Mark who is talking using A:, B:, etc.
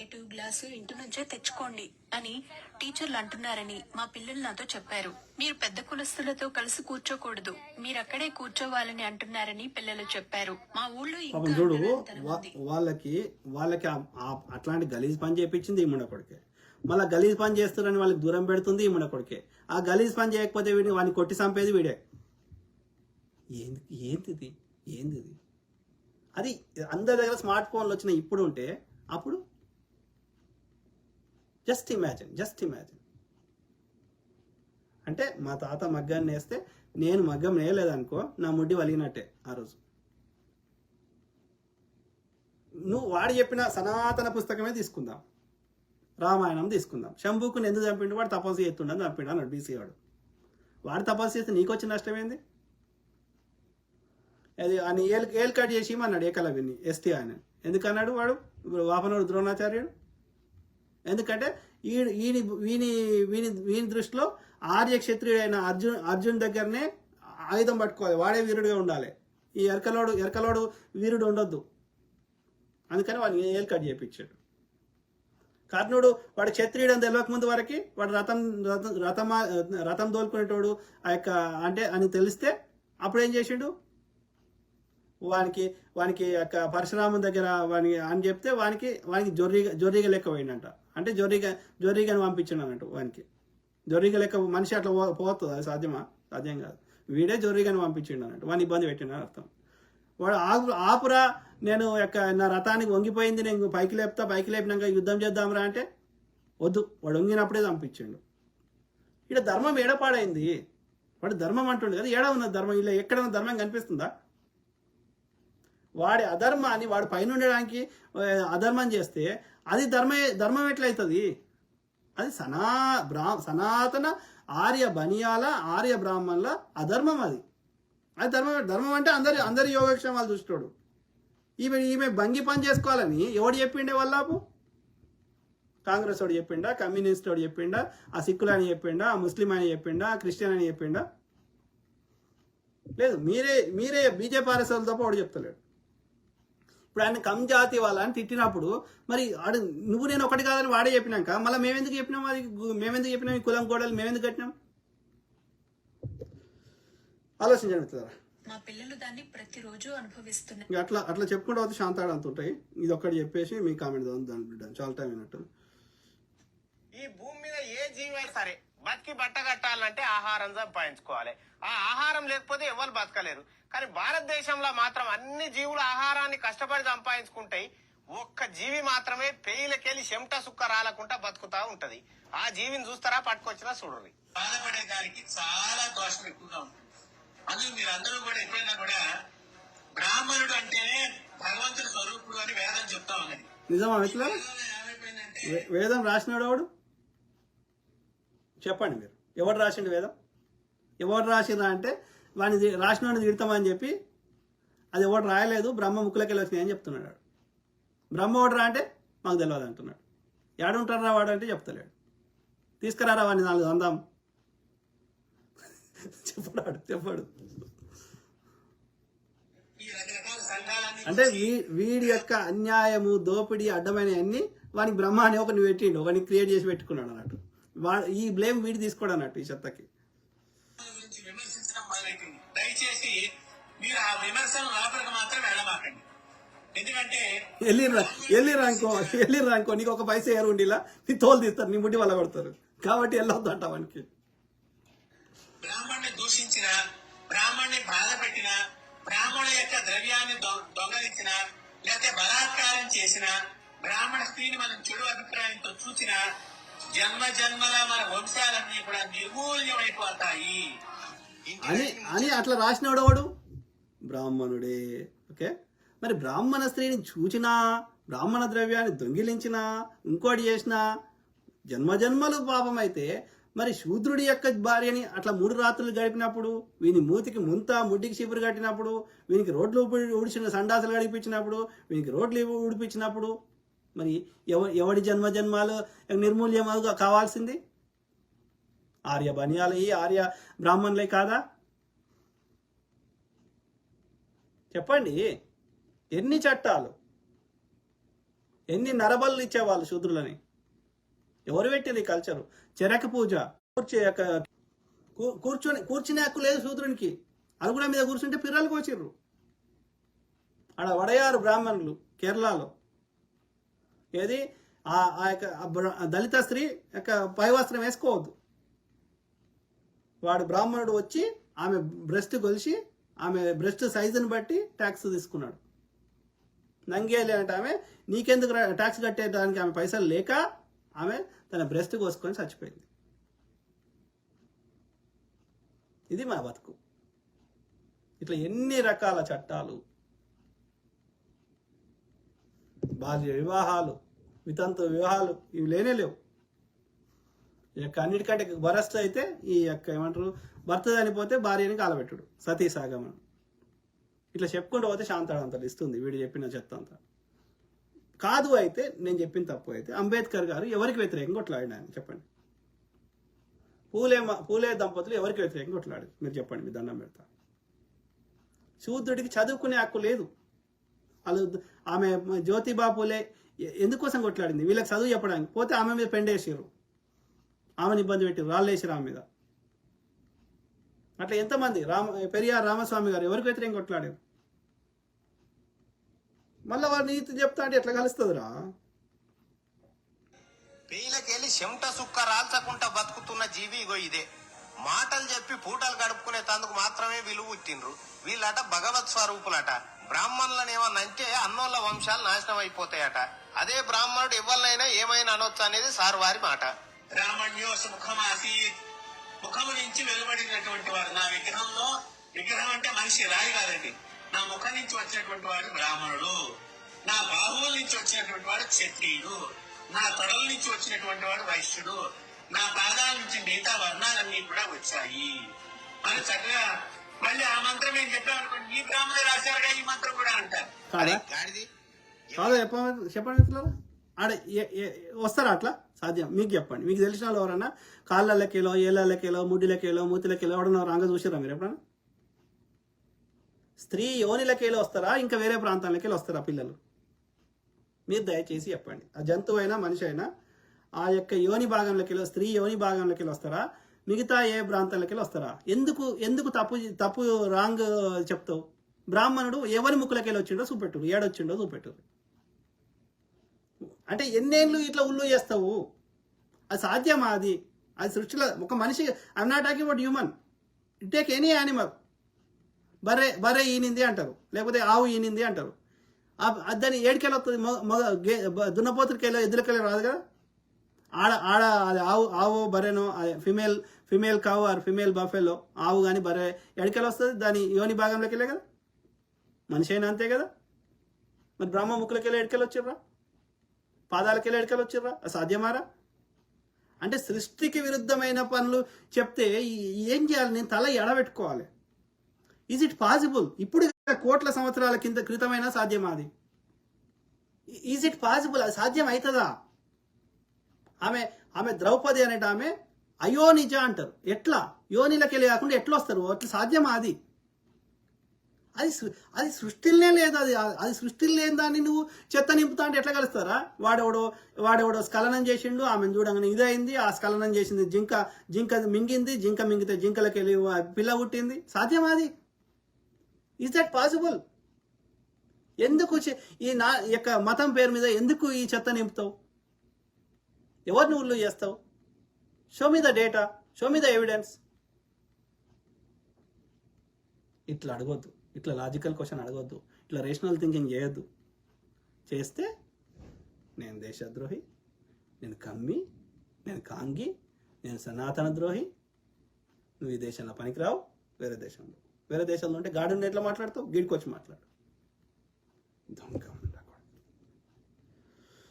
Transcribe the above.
A: ఎటు గ్లాసు ఇంటి నుంచే తెచ్చుకోండి అని టీచర్లు అంటున్నారని మా పిల్లలు నాతో చెప్పారు. మీరు పెద్ద కులస్తులతో కలిసి కూర్చోకూడదు, మీరక్కడే కూర్చోవాలని అంటున్నారని పిల్లలు చెప్పారు. మా ఊళ్ళో
B: పాపం చూడు వాళ్ళకి వాళ్ళకి అట్లాంటి గలీజ్ పని చేయించింది ఈ ముండకొడికే. మళ్ళీ గలీజ్ పని చేస్తారని వాళ్ళకి దూరం పెడుతుంది ఈ ముండకొడికే. ఆ గలీజ్ పని చేయకపోతే వీడిని వాడిని కొట్టి చంపేది వీడే. ఏంటిది ఏంటిది? అది అందరి దగ్గర స్మార్ట్ ఫోన్లు వచ్చిన ఇప్పుడు ఉంటే అప్పుడు జస్ట్ ఇమాజిన్. అంటే మా తాత మగ్గాన్ని వేస్తే నేను మగ్గం వేయలేదనుకో, నా ముడ్డి వలిగినట్టే ఆ రోజు. నువ్వు వాడు చెప్పిన సనాతన పుస్తకమే తీసుకుందాం, రామాయణం తీసుకుందాం. శంభుకుని ఎందుకు చంపిండు? వాడు తపస్సు చేస్తుండని చంపిండు అన్నాడు బీసీ వాడు తపస్సు చేస్తే నీకు వచ్చిన నష్టం ఏంది? అది అని ఏలు కట్ చేసి అన్నాడు ఏకలవ్యని ఎస్టీ ఆయన. ఎందుకన్నాడు వాడు వాపనోడు ద్రోణాచార్యుడు? ఎందుకంటే వీని దృష్టిలో ఆర్య క్షత్రియుడైన అర్జున్ దగ్గరనే ఆయుధం పట్టుకోవాలి, వాడే వీరుడిగా ఉండాలి. ఈ ఎరకలోడు వీరుడు ఉండొద్దు. అందుకని వాడిని ఏలు కట్ చేయించాడు. కర్ణుడు వాడు క్షత్రియుడు అని తెలియక ముందు వరకు వాడు రథం తోలుకునేటోడు ఆ యొక్క అంటే అని తెలిస్తే అప్పుడు ఏం చేసిండు? వానికి యొక్క పరశురామం దగ్గర వానికి అని చెప్తే వానికి జొర్రిగా లెక్క పోయిందంట. అంటే జొర్రిగాని పంపించిండు అన్నట్టు. జొర్రిగా లెక్క మనిషి అట్లా పోతుంది, అది సాధ్యం కాదు. వీడే జొర్రిగాని పంపించిండు అన్నట్టు, వాడిని ఇబ్బంది పెట్టిండు అర్థం. వాడు ఆపురా, నేను నా రథానికి వంగిపోయింది, నేను పైకి లేపినాక యుద్ధం చేద్దాంరా అంటే వద్దు, వాడు వంగినప్పుడే పంపించిండు. ఇక్కడ ధర్మం ఏడపాడైంది. వాడు ధర్మం అంటుండే కదా, ఏడా ఉన్నది ధర్మం? ఇలా ఎక్కడన్నా ధర్మం కనిపిస్తుందా? వాడి అధర్మాన్ని వాడు పైన ఉండడానికి అధర్మం చేస్తే అది ధర్మం ఎట్లయితుంది? అది సనాతన ఆర్య బనియాల ఆర్య బ్రాహ్మణుల అధర్మం. అది ధర్మం అంటే అందరి యోగక్షేమాలు చూస్తాడు. ఈమె బంగి పని చేసుకోవాలని ఎవడు చెప్పిండే వల్లాపు? కాంగ్రెస్ వాడు చెప్పిండా? కమ్యూనిస్ట్ వాడు చెప్పిండా? ఆ సిక్కులు అని చెప్పిండా? ఆ ముస్లిం అని చెప్పిండా? ఆ క్రిస్టియన్ అని చెప్పిండా? లేదు, మీరే బీజేపీ ఆర్ఎస్ఎల్ తప్ప వాడు చెప్తలేడు. ఇప్పుడు ఆయన కమ్ జాతి వాళ్ళని తిట్టినప్పుడు మరి నువ్వు నేను ఒకటి కాదని వాడే చెప్పినాక మళ్ళీ మేమెందుకు చెప్పినాం ఈ కులం గోడలు మేమెందుకు కట్టినాం? ఆలోచించండి.
A: మా పిల్లలు దాన్ని ప్రతిరోజు అనుభవిస్తున్నారు.
B: అట్లా చెప్పుకుంటూ వస్తే శాంతాడు అంత ఉంటాయి. ఇది ఒక్కటి చెప్పేసి మీ కామెంట్ చాలా టైం అయినట్టు.
C: ఈ భూమి మీద ఏ జీవి సరే బతికి బట్ట కట్టాలంటే ఆహారం సంపాదించుకోవాలి. ఆ ఆహారం లేకపోతే ఎవరు బతకలేరు. కానీ భారతదేశంలో మాత్రం అన్ని జీవులు ఆహారాన్ని కష్టపడి సంపాదించుకుంటాయి. ఒక్క జీవి మాత్రమే పేయిలకెళ్ళి చెమట సుక్క రాలకుండా బతుకుతా ఉంటది. ఆ జీవిని చూస్తారా, పట్టుకొచ్చినా చూడరు.
D: బాధపడే దానికి చాలా దోషం ఎక్కువగా ఉంటుంది. అందుకు మీరందరూ కూడా ఎప్పుడైనా కూడా బ్రాహ్మణుడు అంటేనే భగవంతుడి స్వరూపుడు అని వేదం చెప్తా ఉన్నది.
B: నిజమా? వేదం రాసినాడు ఎవడు? చెప్పండి మీరు. ఎవడు రాసిండు వేదం? ఎవరు రాసిందా అంటే వాడిని రాసినవాడిని తిడతామని చెప్పి అది ఎవడు రాయలేదు, బ్రహ్మ ముక్కులకెళ్ళి వచ్చినాయి అని చెప్తున్నాడు. బ్రహ్మ ఓడరా అంటే మాకు తెలియదు అంటున్నాడు. ఏడుంటారా వాడు అంటే చెప్తలేడు. తీసుకురారా వాడిని 4 అందాం చెప్పాడు. అంటే వీడి యొక్క అన్యాయము, దోపిడీ, అడ్డమైన అన్ని వానికి బ్రహ్మ అని ఒకరిని పెట్టిండు, ఒకరిని క్రియేట్ చేసి పెట్టుకున్నాడు అన్నట్టు. ఈ బ్లేమ్ వీడి తీసుకోడు అన్నట్టు ఈ చెత్తకి.
D: దయచేసి మీరు ఆ విమర్శను లోపలికి మాత్రం వెళ్ళమాకండి. ఎందుకంటే
B: వెళ్ళిరానుకో నీకు ఒక పైసా ఏరుండిలా నీ తోలు తీస్తారు, నీ ముడ్డి వల్ల కొడతారు. కాబట్టి వెళ్ళొద్దు అంట వానికి.
D: బ్రాహ్మణ్ణి దూషించిన, బ్రాహ్మణ్ణి బాధ పెట్టిన, బ్రాహ్మణుల యొక్క ద్రవ్యాన్ని దొంగలించిన, లేకపోతే బలాత్కారం చేసిన, బ్రాహ్మణ స్త్రీని మనం చెడు అభిప్రాయంతో చూసిన జన్మల మన వంశాలన్నీ కూడా నిర్మూల్యమైపోతాయి
B: అని అట్లా రాసినవాడు వాడు బ్రాహ్మణుడే. ఓకే, మరి బ్రాహ్మణ స్త్రీని చూచినా, బ్రాహ్మణ ద్రవ్యాన్ని దొంగిలించినా, ఇంకోటి చేసినా జన్మలు పాపం అయితే మరి శూద్రుడి యొక్క భార్యని అట్లా 3 రాత్రులు గడిపినప్పుడు, వీని మూతికి ముడ్డికి చీపురు కట్టినప్పుడు, వీనికి రోడ్లు ఊడిచిన సండాసులు గడిపించినప్పుడు, వీనికి రోడ్లు ఊడిపించినప్పుడు మరి ఎవడి జన్మలు నిర్మూల్యం కావాల్సింది? ఆర్య బనియాలయ్యి ఆర్య బ్రాహ్మణులే కాదా? చెప్పండి. ఎన్ని చట్టాలు ఎన్ని నరబలు ఇచ్చేవాళ్ళు శూద్రులని. ఎవరు పెట్టింది ఈ కల్చరు? చెరక పూజ, కూర్చునే హక్కు లేదు శూద్రునికి. అరుగుల మీద కూర్చుంటే పిర్రలు కోచిర్రు. ఆడ వడయారు బ్రాహ్మణులు కేరళలో. ఏది ఆ యొక్క దళిత స్త్రీ యొక్క పై వస్త్రం వేసుకోవద్దు. వాడు బ్రాహ్మణుడు వచ్చి ఆమె బ్రెస్ట్ కొలిసి ఆమె బ్రెస్ట్ సైజుని బట్టి ట్యాక్స్ తీసుకున్నాడు. నంగేలి అంటే ఆమె నీకెందుకు ట్యాక్స్ కట్టేయడానికి ఆమె పైసలు లేక ఆమె తన బ్రెస్ట్ కోసుకొని చచ్చిపోయింది. ఇది మా బతుకు. ఇట్లా ఎన్ని రకాల చట్టాలు, బాల్య వివాహాలు, వితంతు వివాహాలు, ఇవి లేనే లేవు. ఈ యొక్క అన్నిటికంటే వరస్ట్ అయితే ఈ యొక్క ఏమంటారు, భర్త చనిపోతే భార్యని కాలబెట్టుడు, సతీ సాగమనం. ఇట్లా చెప్పుకుంటూ పోతే శాంతాడంతలు ఇస్తుంది వీడు చెప్పిన చెత్త అంతా. కాదు అయితే నేను చెప్పిన తప్పు అయితే అంబేద్కర్ గారు ఎవరికి వ్యతిరేకంగా కొట్లాడిన ఆయన చెప్పండి. పూలే దంపతులు ఎవరికి వ్యతిరేకంగా కొట్లాడు మీరు చెప్పండి, మీ దండం పెడతా. శూద్రుడికి చదువుకునే హక్కు లేదు. వాళ్ళు ఆమె జ్యోతిబా పూలే ఎందుకోసం కొట్లాడింది? వీళ్ళకి చదువు చెప్పడానికి. పోతే ఆమె మీద పెండేసారు, ఆమెను ఇబ్బంది పెట్టారు, రాళ్ళు వేసారు ఆమె మీద. అట్లా ఎంతమంది పెరియార్ రామస్వామి గారు ఎవరికి వ్యతిరేకంగా కొట్లాడారు? మళ్ళీ వారు నీతి చెప్తా అంటే ఎట్లా కలుస్తుందిరా?
C: పేయిలకెళ్ళి చెమట సుక్క రాల్చకుండా బతుకుతున్న జీవి ఇగో ఇదే. మాటలు చెప్పి పూటలు గడుపుకునే తందుకు మాత్రమే విలువ పుట్టిండ్రు. వీళ్ళట భగవత్ స్వరూపులట. బ్రాహ్మణులను ఏమన్నంటే అన్నోళ్ళ వంశాలు నాశనం అయిపోతాయట. అదే బ్రాహ్మణుడు ఎవరినైనా ఏమైనా అనొచ్చు అనేది సార్ వారి మాట.
D: బ్రాహ్మణ్యోస ముఖమాసీత్, ముఖము నుంచి వెలువడినటువంటి వాడు నా విగ్రహంలో. విగ్రహం అంటే మనిషి, రాయి కాదండి. నా ముఖం నుంచి వచ్చినటువంటి వాడు బ్రాహ్మణుడు, నా బాహువుల నుంచి వచ్చినటువంటి వాడు క్షత్రియుడు, నా తొడల నుంచి వచ్చినటువంటి వాడు వైశ్యుడు, నా పాదాల నుంచి మిగతా వర్ణాలన్నీ కూడా వచ్చాయి అని చక్కగా మళ్ళీ ఆ మంత్రం ఏం చెప్పామనుకోండి, ఈ బ్రాహ్మణులు రాశారుగా ఈ మంత్రం కూడా అంటారు.
B: కాదా చెప్పండి మిత్రులారా, ఆడ వస్తారా అట్లా? సాధ్యం? మీకు చెప్పండి. మీకు తెలిసిన వాళ్ళు ఎవరన్నా కాళ్ళకెలో, ఏళ్ళకెలో, ముడ్డిలకెలో, మూతిలకెలో ఎవడన్నా రంగ చూసారా మీరు ఎప్పుడన్నా? స్త్రీ యోనిలకెళ్ళి వస్తారా, ఇంకా వేరే ప్రాంతాలకెళ్ళి వస్తారా పిల్లలు? మీరు దయచేసి చెప్పండి. ఆ జంతువు అయినా మనిషి అయినా ఆ యొక్క యోని భాగంలోకి, స్త్రీ యోని భాగంలోకి వస్తారా, మిగతా ఏ ప్రాంతాలకి వస్తారా? ఎందుకు తప్పు రాంగ్ చెప్తావు? బ్రాహ్మణుడు ఎవరి ముక్కులకెళ్ళి వచ్చిండో చూపెట్టురు, ఏడొచ్చిండో చూపెట్టురు. అంటే ఎన్నేళ్ళు ఇట్లా ఉల్లు చేస్తావు? అది సాధ్యమా? అది సృష్టిలో ఒక మనిషి. I'm not talking about human, it take any animal. బర్రె ఈనింది అంటారు, లేకపోతే ఆవు ఈనింది అంటారు. దాన్ని ఏడుకెళ్ళి వస్తుంది. దున్నపోతులకెళ్ళో ఎద్దులకెళ్ళి రాదు కదా. ఆడ అది ఆవు బర్రెనో, ఫిమేల్ కావు ఆర్ ఫిమేల్ బఫెలో ఆవు కానీ బర్రె ఎడికెళ్ళి వస్తుంది? దాని యోని భాగంలోకి వెళ్ళే కదా. మనిషి అయినా అంతే కదా. మరి బ్రహ్మ ముక్కులకెళ్ళి ఎడికెళ్ళి వచ్చిర్రా, పాదాలకెళ్ళి ఎడికెళ్ళి వచ్చిర్రా? సాధ్యమారా? అంటే సృష్టికి విరుద్ధమైన పనులు చెప్తే ఏం చేయాలి? నేను తల ఎడబెట్టుకోవాలి. Is it possible? ఇప్పుడు కోట్ల సంవత్సరాల క్రితమైనా సాధ్యమా అది? Is it possible? అది సాధ్యం అవుతుందా? ఆమె ద్రౌపది అనేట ఆమె అయోనిజ అంటారు. ఎట్లా? యోనిలకెళ్ళి కాకుండా ఎట్లా వస్తారు? అట్లా సాధ్యమా? అది సృష్టిలోనే లేదు. అది సృష్టిలో లేని దాన్ని నువ్వు చెత్త నింపుతా అంటే ఎట్లా కలుస్తారా? వాడెవడో స్ఖలనం చేసిండు, ఆమెను చూడంగానే ఇదైంది. ఆ స్ఖలనం చేసింది జింక మింగింది, జింక మింగితే జింకలకెళ్ళి పిల్ల పుట్టింది. సాధ్యమా అది? Is that possible? ఎందుకు ఈ నా యొక్క మతం పేరు మీద ఎందుకు ఈ చెత్త నింపుతావు? ఎవరిని ఉల్లు చేస్తావు? Show me the data, show me the evidence. ఇట్లా అడగొద్దు, ఇట్లా లాజికల్ క్వశ్చన్ అడగొద్దు, ఇట్లా రేషనల్ థింకింగ్ చేయొద్దు. చేస్తే నేను దేశద్రోహి, నేను కమ్మి, నేను కాంగి, నేను సనాతన ద్రోహి, నువ్వు ఈ దేశంలో పనికిరావు. వేరే దేశంలో ఉంటే గాడుని ఎట్లా మాట్లాడతావు? గీడికొచ్చి మాట్లాడు. దొంగ.